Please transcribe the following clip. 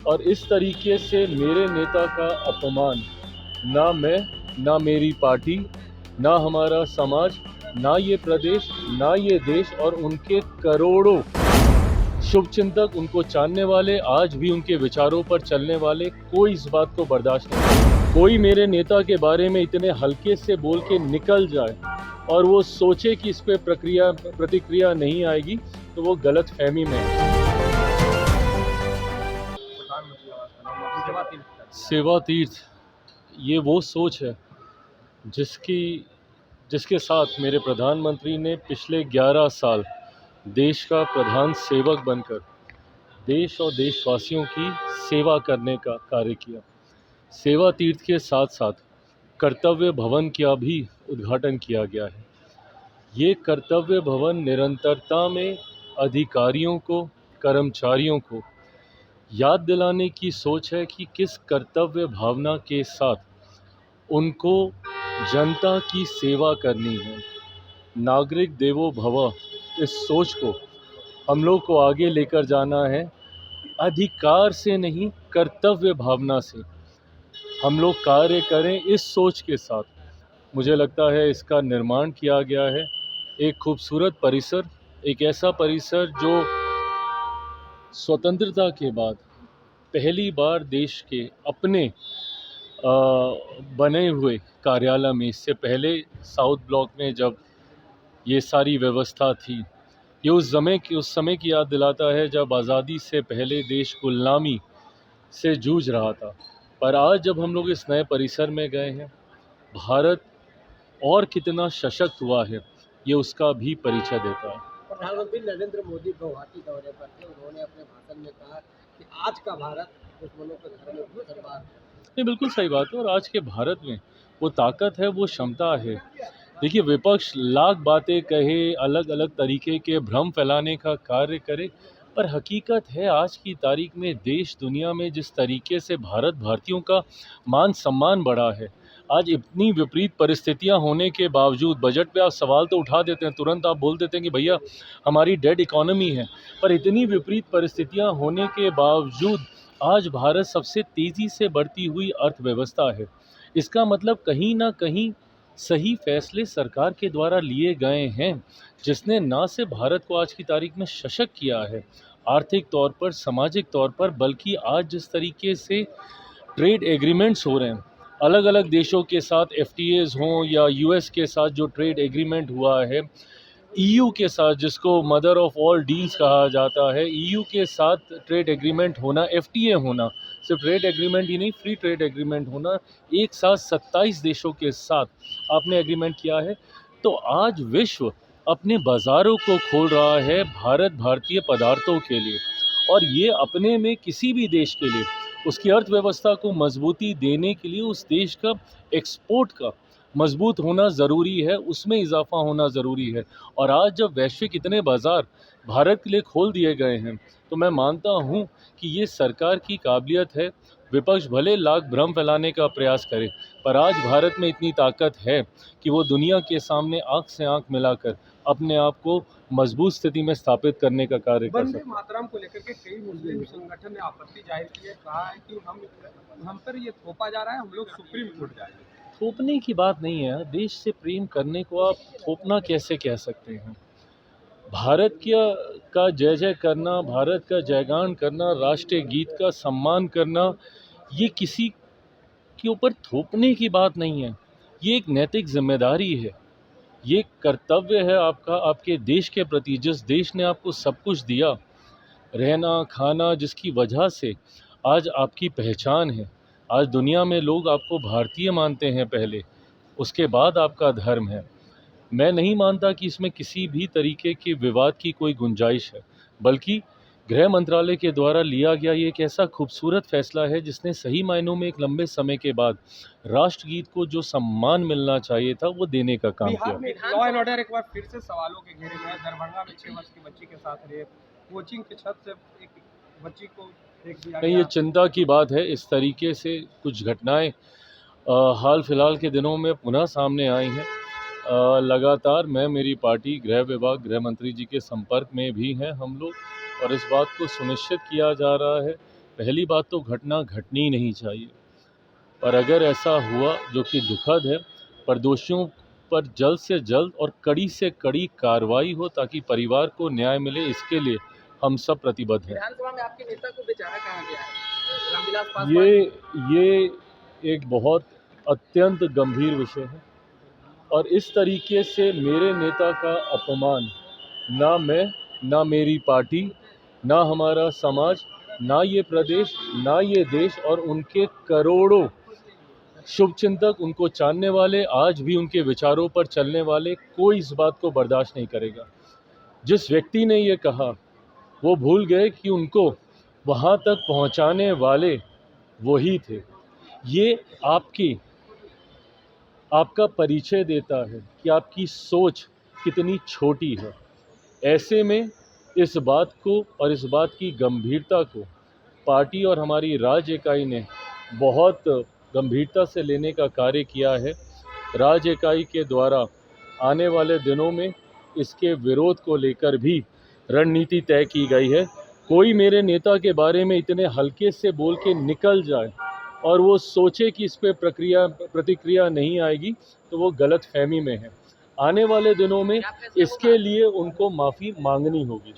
और इस तरीके से मेरे नेता का अपमान ना मैं, ना मेरी पार्टी, ना हमारा समाज, ना ये प्रदेश, ना ये देश और उनके करोड़ों शुभचिंतक, उनको जानने वाले, आज भी उनके विचारों पर चलने वाले, कोई इस बात को बर्दाश्त नहीं करेगा। कोई मेरे नेता के बारे में इतने हल्के से बोल के निकल जाए और वो सोचे कि इस पे प्रतिक्रिया नहीं आएगी, तो वो गलत फहमी में है। सेवा तीर्थ, ये वो सोच है जिसके साथ मेरे प्रधानमंत्री ने पिछले 11 साल देश का प्रधान सेवक बनकर देश और देशवासियों की सेवा करने का कार्य किया। सेवा तीर्थ के साथ साथ कर्तव्य भवन का भी उद्घाटन किया गया है। ये कर्तव्य भवन निरंतरता में अधिकारियों को, कर्मचारियों को याद दिलाने की सोच है कि किस कर्तव्य भावना के साथ उनको जनता की सेवा करनी है। नागरिक देवो भव, इस सोच को हम लोग को आगे लेकर जाना है। अधिकार से नहीं, कर्तव्य भावना से हम लोग कार्य करें, इस सोच के साथ मुझे लगता है इसका निर्माण किया गया है। एक खूबसूरत परिसर, एक ऐसा परिसर जो स्वतंत्रता के बाद पहली बार देश के अपने बने हुए कार्यालय में, इससे पहले साउथ ब्लॉक में जब ये सारी व्यवस्था थी, ये उस समय की याद दिलाता है जब आज़ादी से पहले देश गुलामी से जूझ रहा था। पर आज जब हम लोग इस नए परिसर में गए हैं, भारत और कितना सशक्त हुआ है, ये उसका भी परिचय देता है। प्रधानमंत्री नरेंद्र मोदी गुवाहाटी दौरे पर थे। उन्होंने अपने भाषण में कहा कि आज का भारत दुश्मनों के घर में घुसकर बाहर। नहीं, बिल्कुल सही बात है। और आज के भारत में वो ताकत है, वो क्षमता है। देखिए, विपक्ष लाख बातें कहे, अलग अलग तरीके के भ्रम फैलाने का कार्य करे, पर हकीकत है आज की तारीख में देश दुनिया में जिस तरीके से भारतीयों का मान सम्मान बढ़ा है, आज इतनी विपरीत परिस्थितियां होने के बावजूद बजट पे आप सवाल तो उठा देते हैं, तुरंत आप बोल देते हैं कि भैया हमारी डेड इकोनॉमी है, पर इतनी विपरीत परिस्थितियां होने के बावजूद आज भारत सबसे तेज़ी से बढ़ती हुई अर्थव्यवस्था है। इसका मतलब कहीं ना कहीं सही फैसले सरकार के द्वारा लिए गए हैं, जिसने ना सिर्फ भारत को आज की तारीख में सशक्त किया है आर्थिक तौर पर, सामाजिक तौर पर, बल्कि आज जिस तरीके से ट्रेड एग्रीमेंट्स हो रहे हैं अलग अलग देशों के साथ, एफटीएज हों या यूएस के साथ जो ट्रेड एग्रीमेंट हुआ है, ईयू के साथ जिसको मदर ऑफ ऑल डील्स कहा जाता है, ईयू के साथ ट्रेड एग्रीमेंट होना, एफटीए होना, सिर्फ ट्रेड एग्रीमेंट ही नहीं, फ्री ट्रेड एग्रीमेंट होना, एक साथ 27 देशों के साथ आपने एग्रीमेंट किया है। तो आज विश्व अपने बाज़ारों को खोल रहा है भारतीय पदार्थों के लिए, और ये अपने में किसी भी देश के लिए उसकी अर्थव्यवस्था को मजबूती देने के लिए उस देश का एक्सपोर्ट का मजबूत होना ज़रूरी है, उसमें इजाफा होना ज़रूरी है। और आज जब वैश्विक इतने बाज़ार भारत के लिए खोल दिए गए हैं, तो मैं मानता हूं कि ये सरकार की काबिलियत है। विपक्ष भले लाख भ्रम फैलाने का प्रयास करे, पर आज भारत में इतनी ताकत है कि वो दुनिया के सामने आंख से आंख मिलाकर अपने आप को मजबूत स्थिति में स्थापित करने का कार्य कर सकते हैं। वंदे मातरम को लेकर के कई मुस्लिम संगठन ने आपत्ति जाहिर की है, कहा है कि हम पर ये थोपा जा रहा है, हम लोग सुप्रीम कोर्ट जाएंगे। थोपने की बात नहीं है। देश से प्रेम करने को आप थोपना कैसे कह सकते हैं? भारत का जय जय करना, भारत का जयगान करना, राष्ट्रीय गीत का सम्मान करना, ये किसी के ऊपर थोपने की बात नहीं है। ये एक नैतिक जिम्मेदारी है, ये कर्तव्य है आपका, आपके देश के प्रति। जिस देश ने आपको सब कुछ दिया, रहना खाना, जिसकी वजह से आज आपकी पहचान है, आज दुनिया में लोग आपको भारतीय मानते हैं पहले, उसके बाद आपका धर्म है। मैं नहीं मानता कि इसमें किसी भी तरीके के विवाद की कोई गुंजाइश है, बल्कि गृह मंत्रालय के द्वारा लिया गया ये एक ऐसा खूबसूरत फैसला है जिसने सही मायनों में एक लंबे समय के बाद राष्ट्रगीत को जो सम्मान मिलना चाहिए था वो देने का काम किया। बिहार में लॉ एंड ऑर्डर एक बार फिर से सवालों के घेरे में है। दरभंगा में 6 वर्ष की बच्ची के साथ रेप, कोचिंग की छत से एक बच्ची को फेंक दिया नहीं, गया। ये चिंता की बात है। इस तरीके से कुछ घटनाएं हाल फिलहाल के दिनों में पुनः सामने आई हैं। लगातार मैं, मेरी पार्टी, गृह विभाग, गृह मंत्री जी के संपर्क में भी हैं हम लोग, और इस बात को सुनिश्चित किया जा रहा है पहली बात तो घटना घटनी ही नहीं चाहिए, और अगर ऐसा हुआ जो कि दुखद है, पर दोषियों पर जल्द से जल्द और कड़ी से कड़ी कार्रवाई हो ताकि परिवार को न्याय मिले, इसके लिए हम सब प्रतिबद्ध हैं। विधानसभा में आपके नेता को बेचारा कहा गया है, रामविलास ये पासवान। ये एक बहुत अत्यंत गंभीर विषय है, और इस तरीके से मेरे नेता का अपमान ना मैं, ना मेरी पार्टी, ना हमारा समाज, ना ये प्रदेश, ना ये देश और उनके करोड़ों शुभचिंतक, उनको जानने वाले, आज भी उनके विचारों पर चलने वाले, कोई इस बात को बर्दाश्त नहीं करेगा। जिस व्यक्ति ने ये कहा, वो भूल गए कि उनको वहाँ तक पहुँचाने वाले वही थे। ये आपका परिचय देता है कि आपकी सोच कितनी छोटी है। ऐसे में इस बात को और इस बात की गंभीरता को पार्टी और हमारी राज्य इकाई ने बहुत गंभीरता से लेने का कार्य किया है। राज्य इकाई के द्वारा आने वाले दिनों में इसके विरोध को लेकर भी रणनीति तय की गई है। कोई मेरे नेता के बारे में इतने हल्के से बोल के निकल जाए और वो सोचे कि इस पे प्रतिक्रिया नहीं आएगी, तो वो गलत फहमी में है। आने वाले दिनों में इसके लिए उनको माफ़ी मांगनी होगी।